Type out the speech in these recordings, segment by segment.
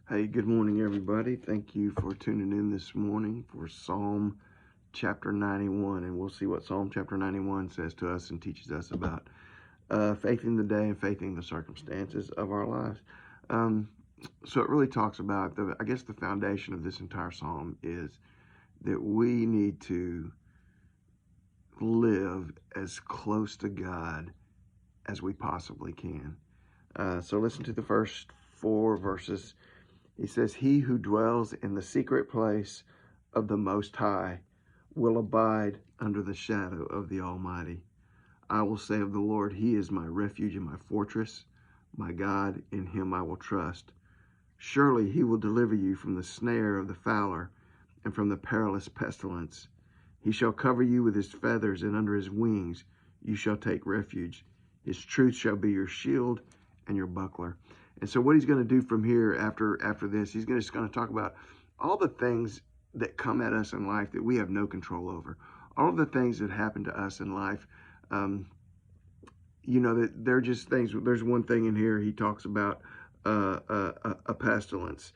Hey, good morning, everybody. Thank you for tuning in this morning for Psalm chapter 91. And we'll see what Psalm chapter 91 says to us and teaches us about faith in the day and faith in the circumstances of our lives. So it really talks about, the foundation of this entire psalm is that we need to live as close to God as we possibly can. So listen to the first 4 verses. He says, "He who dwells in the secret place of the Most High will abide under the shadow of the Almighty. I will say of the Lord, He is my refuge and my fortress, my God, in Him I will trust. Surely He will deliver you from the snare of the fowler and from the perilous pestilence. He shall cover you with His feathers, and under His wings you shall take refuge. His truth shall be your shield and your buckler." And so what he's going to do from here after this, he's just going to talk about all the things that come at us in life that we have no control over. All of the things that happen to us in life, that they're just things. There's one thing in here he talks about a pestilence.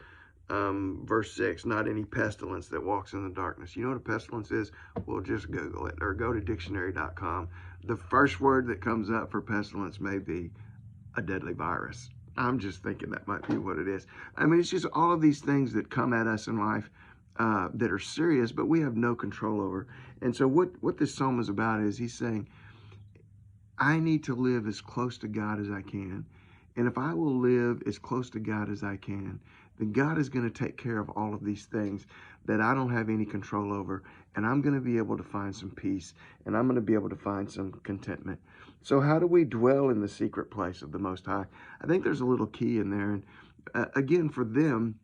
Verse 6, not any pestilence that walks in the darkness. You know what a pestilence is? Well, just Google it or go to dictionary.com. The first word that comes up for pestilence may be a deadly virus. I'm just thinking that might be what it is. I mean, it's just all of these things that come at us in life that are serious, but we have no control over. And so what this psalm is about is he's saying, I need to live as close to God as I can. And if I will live as close to God as I can, then God is going to take care of all of these things that I don't have any control over. And I'm going to be able to find some peace, and I'm going to be able to find some contentment. So how do we dwell in the secret place of the Most High? I think there's a little key in there. And again, for them,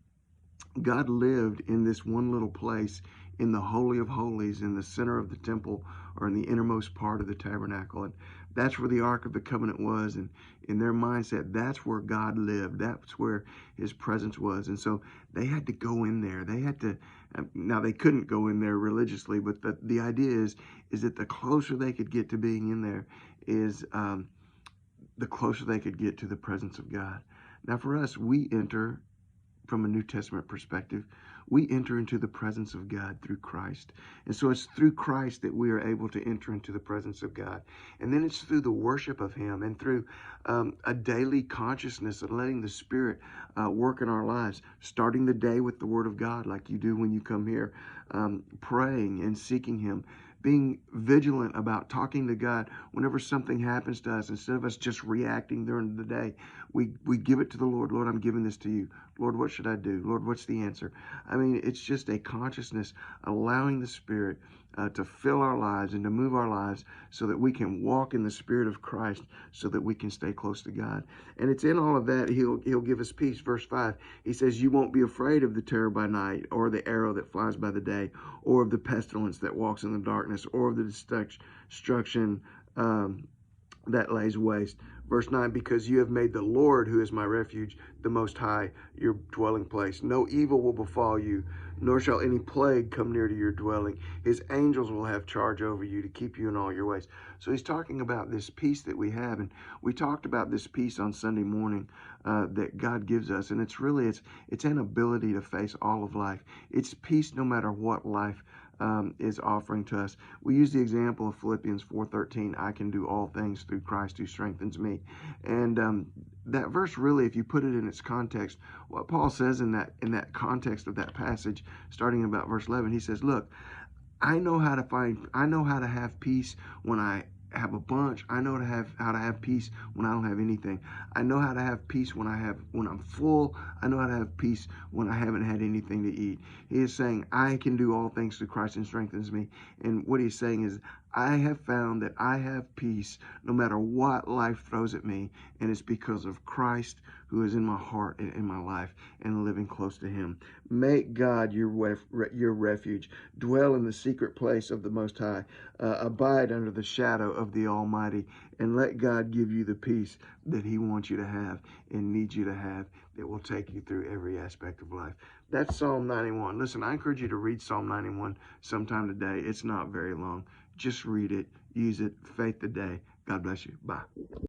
God lived in this one little place in the Holy of Holies, in the center of the temple, or in the innermost part of the tabernacle. And that's where the Ark of the Covenant was. And in their mindset, that's where God lived. That's where His presence was. And so they had to go in there. They had to, now they couldn't go in there religiously, but the idea is that the closer they could get to being in there is the closer they could get to the presence of God. Now for us, we enter from a New Testament perspective, we enter into the presence of God through Christ. And so it's through Christ that we are able to enter into the presence of God. And then it's through the worship of Him and through a daily consciousness of letting the Spirit work in our lives, starting the day with the Word of God like you do when you come here, praying and seeking Him, being vigilant about talking to God whenever something happens to us. Instead of us just reacting during the day, we give it to the Lord. Lord, I'm giving this to you. Lord, what should I do? Lord, what's the answer? I mean, it's just a consciousness, allowing the Spirit to fill our lives and to move our lives so that we can walk in the Spirit of Christ, so that we can stay close to God. And it's in all of that He'll give us peace. Verse 5, He says, "You won't be afraid of the terror by night, or the arrow that flies by the day, or of the pestilence that walks in the darkness, or of the destruction that lays waste." Verse 9, "Because you have made the Lord, who is my refuge, the Most High, your dwelling place. No evil will befall you, nor shall any plague come near to your dwelling. His angels will have charge over you to keep you in all your ways." So he's talking about this peace that we have. And we talked about this peace on Sunday morning that God gives us. And it's an ability to face all of life. It's peace no matter what life is offering to us. We use the example of Philippians 4:13, "I can do all things through Christ who strengthens me." And that verse, really, if you put it in its context, what Paul says in that context of that passage, starting about verse 11, he says, "Look, I know how to have peace when I have a bunch. I know how to have peace when I don't have anything. I know how to have peace when I'm full. I know how to have peace when I haven't had anything to eat." He is saying, I can do all things through Christ and strengthens me. And what he's saying is, I have found that I have peace no matter what life throws at me, and it's because of Christ who is in my heart and in my life, and living close to Him. Make God your refuge. Dwell in the secret place of the Most High. Abide under the shadow of the Almighty, and let God give you the peace that He wants you to have and needs you to have, that will take you through every aspect of life. That's Psalm 91. Listen, I encourage you to read Psalm 91 sometime today. It's not very long. Just read it, use it, faith today. God bless you. Bye.